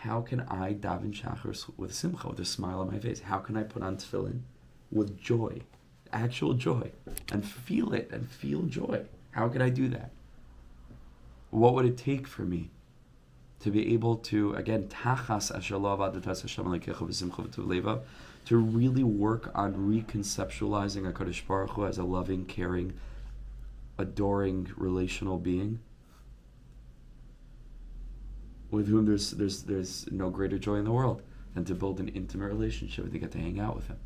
how can I daven shachar with simcha, with a smile on my face? How can I put on tefillin with joy, actual joy, and feel it and feel joy? How can I do that? What would it take for me to be able to, again, to really work on reconceptualizing HaKadosh Baruch Hu as a loving, caring, adoring, relational being with whom there's no greater joy in the world than to build an intimate relationship and to get to hang out with him.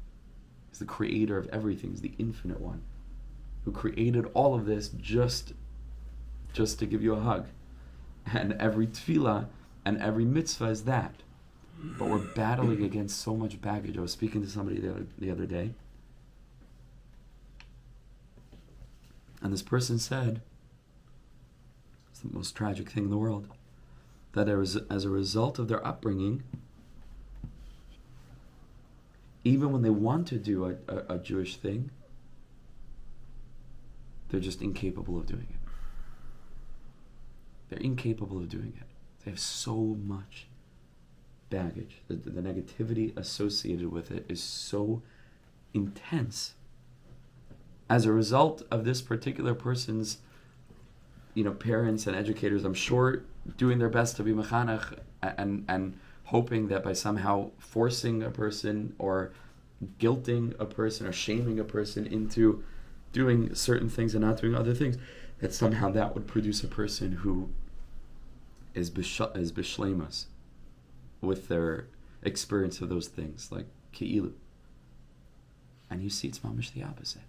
He's the creator of everything. He's the infinite one who created all of this just to give you a hug. And every tefillah and every mitzvah is that. But we're battling against so much baggage. I was speaking to somebody the other day, and this person said, it's the most tragic thing in the world, that as a result of their upbringing, even when they want to do a Jewish thing, they're just incapable of doing it. They're incapable of doing it. They have so much baggage. The negativity associated with it is so intense. As a result of this particular person's, parents and educators, I'm sure, doing their best to be mechanech and hoping that by somehow forcing a person or guilting a person or shaming a person into doing certain things and not doing other things, that somehow that would produce a person who is bishleimus with their experience of those things, like ki'ilu. And you see, it's mamish the opposite.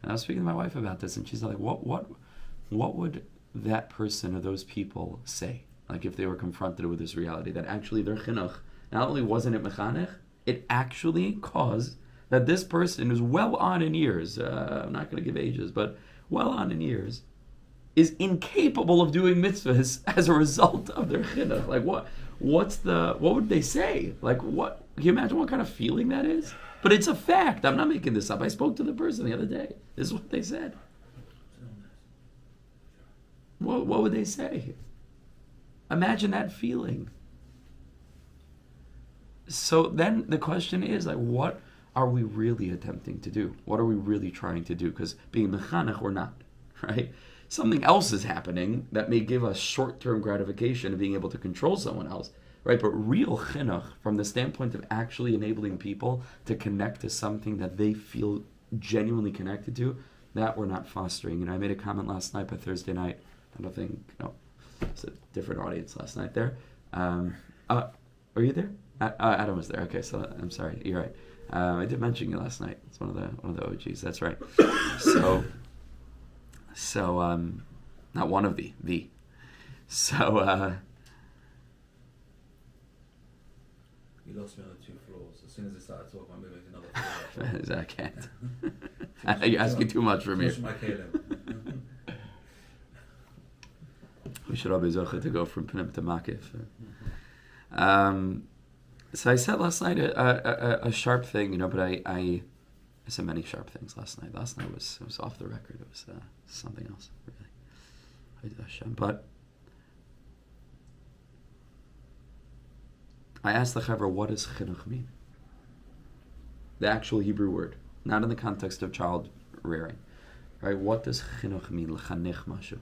And I was speaking to my wife about this, and she's like, what would that person or those people say? Like if they were confronted with this reality, that actually their chinuch, not only wasn't it mechanech, it actually caused that this person who's well on in years, I'm not going to give ages, but well on in years, is incapable of doing mitzvahs as a result of their chinuch. Like what would they say? Like what, can you imagine what kind of feeling that is? But it's a fact. I'm not making this up. I spoke to the person the other day. This is what they said. What would they say? Imagine that feeling. So then the question is, like, what are we really attempting to do? What are we really trying to do? Because being mechanech, we're not, right? Something else is happening that may give us short-term gratification of being able to control someone else, right? But real chinuch, from the standpoint of actually enabling people to connect to something that they feel genuinely connected to, that we're not fostering. I made a comment last night, but Thursday night, I don't think, it's a different audience last night there. Are you there? Adam was there. Okay, so I'm sorry. You're right. I did mention you last night. It's one of the OGs. That's right. So not one of the. So. You lost me on the 2 floors. As soon as I started talking, I moved another floor. I can't. You're asking too much from me. We should always to go from Pnim to Makif. So I said last night a sharp thing, but I said many sharp things last night. Last night it was off the record. It was something else, really. But I asked the Chaver, what does chinuch mean? The actual Hebrew word, not in the context of child rearing, right? What does chinuch mean? L'chanech mashu.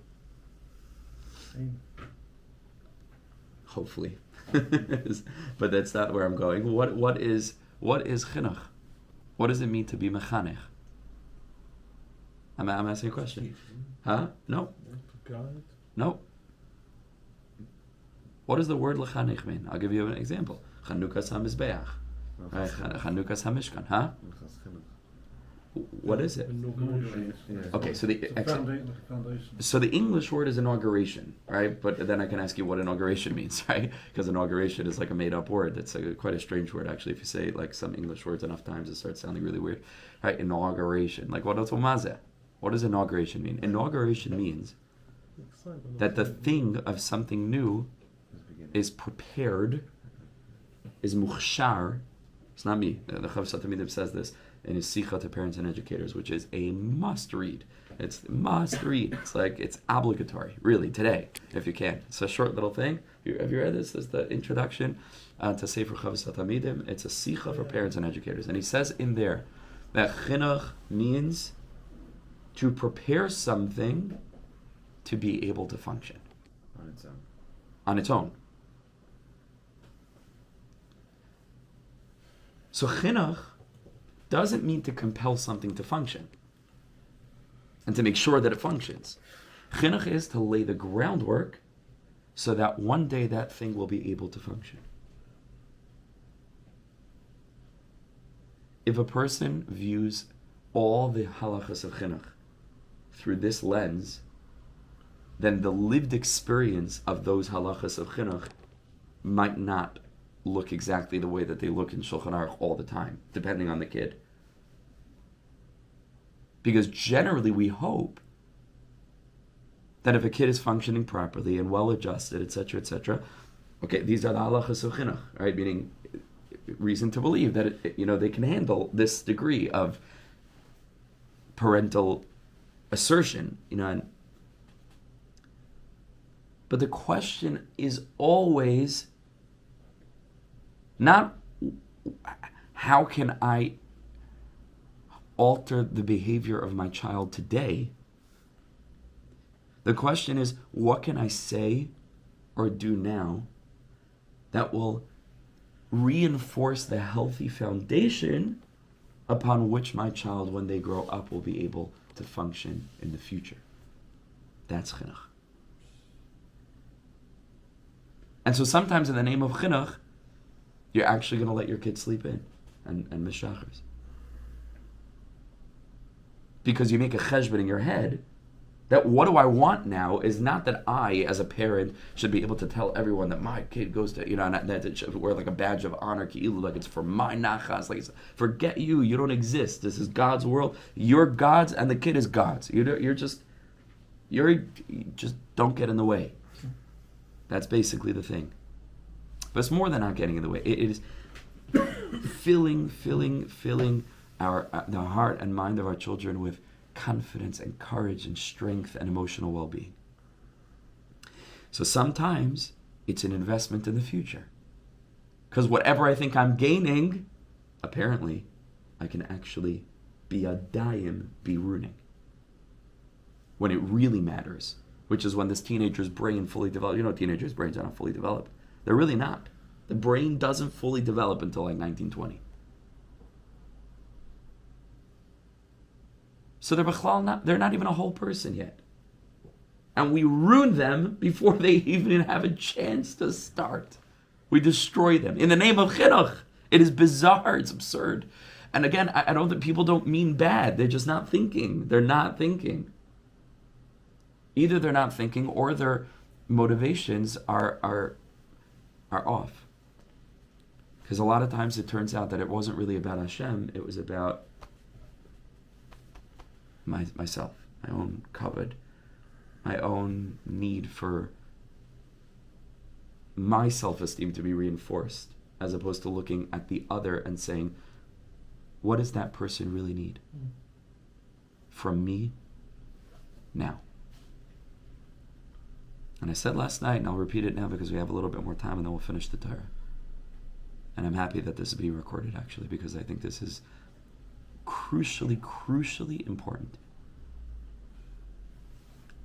Hopefully. But that's not where I'm going. What is chinuch? What does it mean to be mechanech? I'm asking a question. Huh? No. No. What does the word lechanech mean? I'll give you an example. Chanukas hamizbeach. Chanukas hamishkan. Huh? What is it? Okay, so the English word is inauguration, right? But then I can ask you what inauguration means, right? Because inauguration is like a made-up word. That's quite a strange word, actually. If you say like some English words enough times, it starts sounding really weird, right? Inauguration, like what does inauguration mean? Inauguration means that the thing of something new is prepared, is mukhshar. It's not me. The Chav Satamidim says this in his Sikha to parents and educators, which is a must read. It's must read. It's like, it's obligatory, really, today, if you can. It's a short little thing. Have you read this? This is the introduction to Sefer Chavos HaTalmidim. It's a sicha for parents and educators. And he says in there that chinuch means to prepare something to be able to function. On its own. On its own. So chinuch doesn't mean to compel something to function and to make sure that it functions. Chinuch is to lay the groundwork so that one day that thing will be able to function. If a person views all the halachas of chinuch through this lens, then the lived experience of those halachas of chinuch might not look exactly the way that they look in Shulchan Aruch all the time, depending on the kid. Because generally we hope that if a kid is functioning properly and well adjusted, etc., etc., okay, these are the halachas of chinuch, right? Meaning, reason to believe that they can handle this degree of parental assertion, but the question is always not how can I alter the behavior of my child today. The question is, what can I say or do now that will reinforce the healthy foundation upon which my child, when they grow up, will be able to function in the future? That's chinuch. And so sometimes in the name of chinuch, you're actually going to let your kid sleep in and miss shachars. Because you make a cheshbon in your head that what do I want now is not that I, as a parent, should be able to tell everyone that my kid goes to, and that it should wear like a badge of honor, ki'ilu, like it's for my nachas, like forget you, you don't exist. This is God's world. You're God's and the kid is God's. You just don't get in the way. That's basically the thing. But it's more than not getting in the way. It is filling the heart and mind of our children with confidence and courage and strength and emotional well-being. So sometimes it's an investment in the future. Because whatever I think I'm gaining, apparently, I can actually be ruining. When it really matters, which is when this teenager's brain fully develops. Teenagers' brains are not fully developed. They're really not. The brain doesn't fully develop until like 1920. So they're not even a whole person yet. And we ruin them before they even have a chance to start. We destroy them. In the name of chinuch. It is bizarre. It's absurd. And again, I don't think people don't mean bad. They're just not thinking. They're not thinking. Either they're not thinking or their motivations are off. Because a lot of times it turns out that it wasn't really about Hashem. It was about myself, my own kavod, my own need for my self-esteem to be reinforced, as opposed to looking at the other and saying, what does that person really need from me now? And I said last night, and I'll repeat it now because we have a little bit more time and then we'll finish the Torah. And I'm happy that this is being recorded, actually, because I think this is crucially important.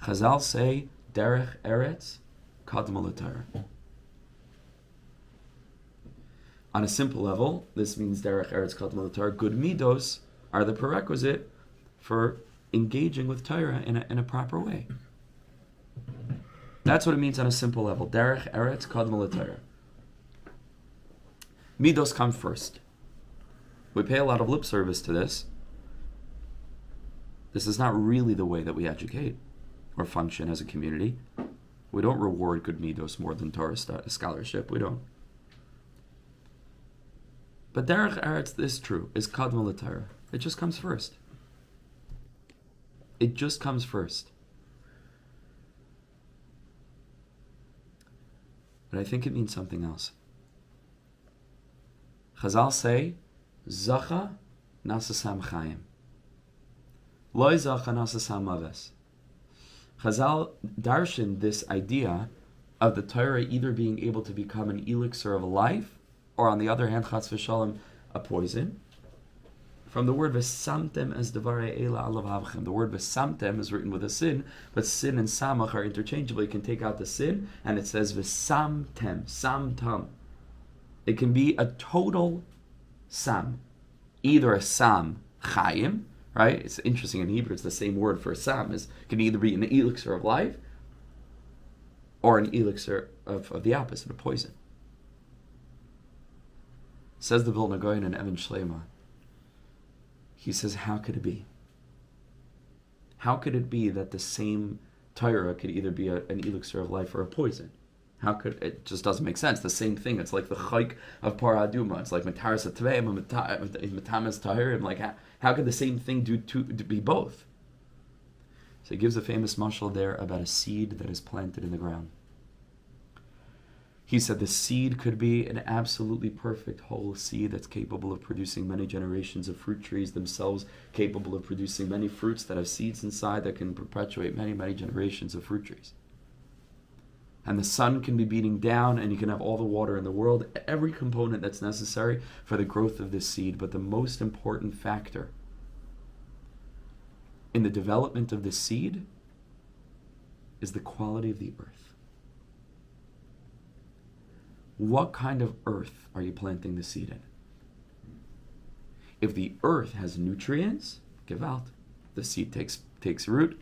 Chazal say, derech eretz kadma l'Torah. On a simple level, this means derech eretz kadma l'Torah. Good midos are the prerequisite for engaging with Torah in a proper way. That's what it means on a simple level. Derech eretz kadma l'Torah. Midos come first. We pay a lot of lip service to this. This is not really the way that we educate or function as a community. We don't reward good midos more than Torah scholarship. We don't. But derech eretz is true. Is kadma l'Torah. It just comes first. It just comes first. But I think it means something else. Chazal say, Zacha nasasam chayim. Loi zachanasas hamaves. Chazal darshan this idea of the Torah either being able to become an elixir of life, or on the other hand, chas v'shalom, a poison. From the word v'samtem as devarei eila alav havchem. The word v'samtem is written with a sin, but sin and samach are interchangeable. You can take out the sin, and it says v'samtem, samtam. It can be a total sam, either a sam chayim, right? It's interesting in Hebrew. It's the same word for sam. It can either be an elixir of life, or an elixir of the opposite, a poison. Says the Vilna Gaon and Evan Shlema. He says, how could it be? How could it be that the same Torah could either be an elixir of life or a poison? How could it? Just doesn't make sense. The same thing. It's like the chayk of Parah Aduma. It's like Mataras Atveim and Matamas Tahirim. Like how could the same thing do to be both? So he gives a famous mashal there about a seed that is planted in the ground. He said the seed could be an absolutely perfect whole seed that's capable of producing many generations of fruit trees themselves, capable of producing many fruits that have seeds inside that can perpetuate many, many generations of fruit trees. And the sun can be beating down, and you can have all the water in the world, every component that's necessary for the growth of this seed. But the most important factor in the development of this seed is the quality of the earth. What kind of earth are you planting the seed in? If the earth has nutrients, give out. The seed takes root,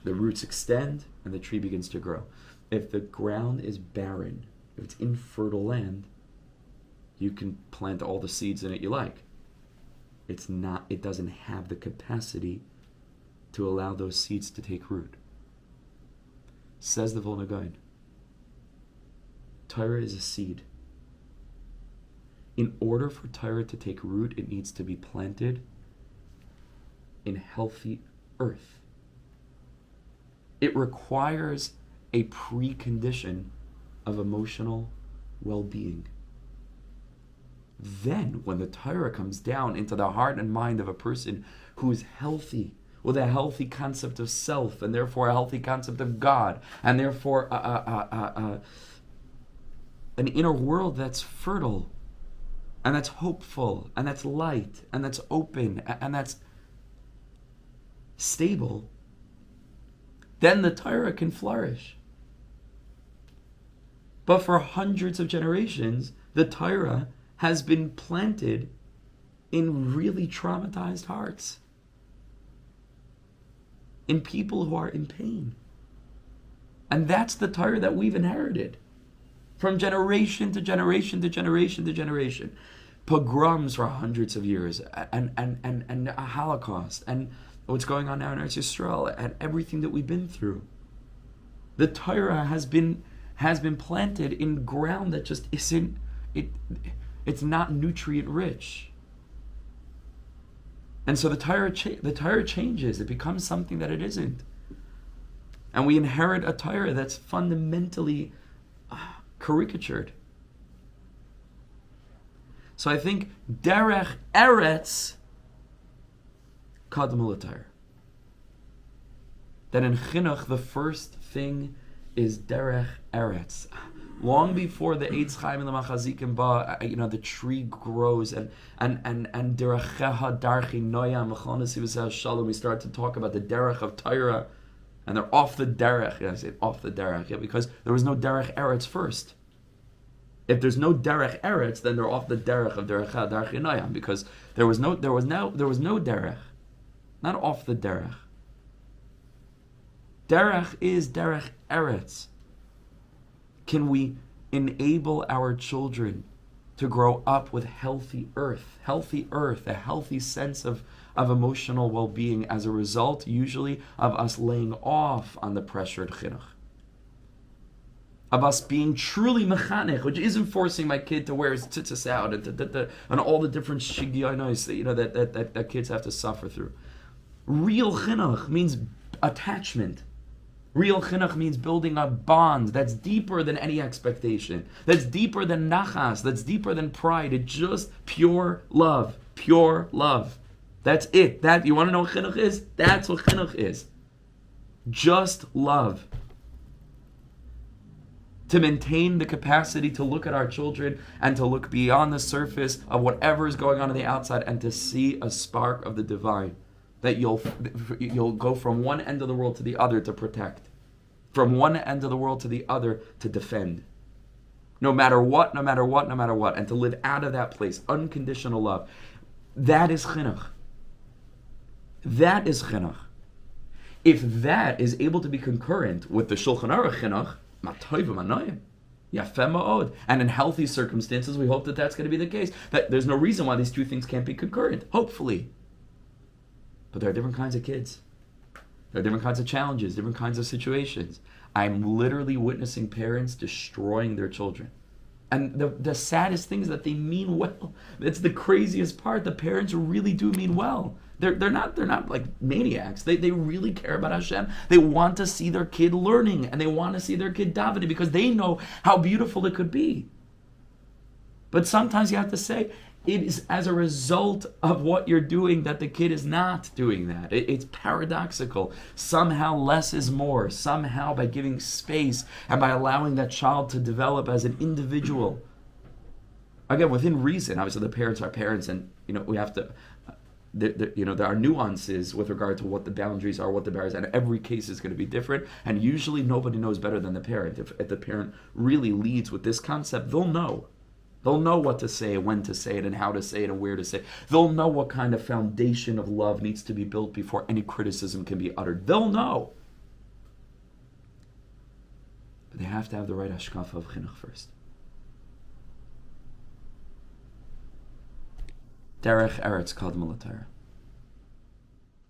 the roots extend, and the tree begins to grow. If the ground is barren, if it's infertile land, you can plant all the seeds in it you like. It doesn't have the capacity to allow those seeds to take root. Says the Vilna Gaon, Torah is a seed. In order for Torah to take root, it needs to be planted in healthy earth. It requires a precondition of emotional well-being. Then, when the Torah comes down into the heart and mind of a person who is healthy, with a healthy concept of self, and therefore a healthy concept of God, and therefore an inner world that's fertile, and that's hopeful, and that's light, and that's open, and that's stable, then the Torah can flourish. But for hundreds of generations, the Torah has been planted in really traumatized hearts, in people who are in pain. And that's the Torah that we've inherited from generation to generation to generation to generation. Pogroms for hundreds of years, and a Holocaust, and what's going on now in Eretz Yisrael, and everything that we've been through. The Torah has been planted in ground that just isn't, it's not nutrient rich. And so the Torah changes. It becomes something that it isn't. And we inherit a Torah that's fundamentally caricatured. So I think derech eretz kadmul Torah. That in chinuch the first thing is derech eretz. Long before the Eitz Chaim and the Machazikim ba, the tree grows and derecheha darchi noya mechonis ivaseh shalom. We start to talk about the derech of Torah, and they're off the derech. I say off the derech, because there was no derech eretz first. If there's no derech eretz, then they're off the derech of derecheha darchi noya, because there was no derech, not off the derech. Derech is derech eretz. Can we enable our children to grow up with healthy earth, a healthy sense of emotional well-being as a result, usually, of us laying off on the pressured chinuch? Of us being truly mechanech, which isn't forcing my kid to wear his tzitzis out and all the different shigyonos that kids have to suffer through. Real chinuch means attachment. Real chinuch means building a bond that's deeper than any expectation, that's deeper than nachas, that's deeper than pride. It's just pure love, pure love. That's it. That you want to know what chinuch is? That's what chinuch is. Just love. To maintain the capacity to look at our children and to look beyond the surface of whatever is going on the outside and to see a spark of the divine. That you'll go from one end of the world to the other to protect. From one end of the world to the other to defend. No matter what, no matter what, no matter what. And to live out of that place. Unconditional love. That is chinuch. That is chinuch. If that is able to be concurrent with the Shulchan Aruch chinuch, and in healthy circumstances, we hope that that's going to be the case. That there's no reason why these two things can't be concurrent, hopefully. But there are different kinds of kids. There are different kinds of challenges, different kinds of situations. I'm literally witnessing parents destroying their children. And the saddest thing is that they mean well. It's the craziest part. The parents really do mean well. They're not like maniacs. They really care about Hashem. They want to see their kid learning, and they want to see their kid davening because they know how beautiful it could be. But sometimes you have to say, it is as a result of what you're doing that the kid is not doing that. It's paradoxical. Somehow less is more. Somehow by giving space and by allowing that child to develop as an individual. Again, within reason. Obviously, the parents are parents, and we have to. There are nuances with regard to what the boundaries are, what the barriers, and every case is going to be different. And usually, nobody knows better than the parent. If the parent really leads with this concept, they'll know. They'll know what to say, when to say it, and how to say it, and where to say it. They'll know what kind of foundation of love needs to be built before any criticism can be uttered. They'll know. But they have to have the right hashkafa of chinuch first. Derech Eretz Kadma L'Torah.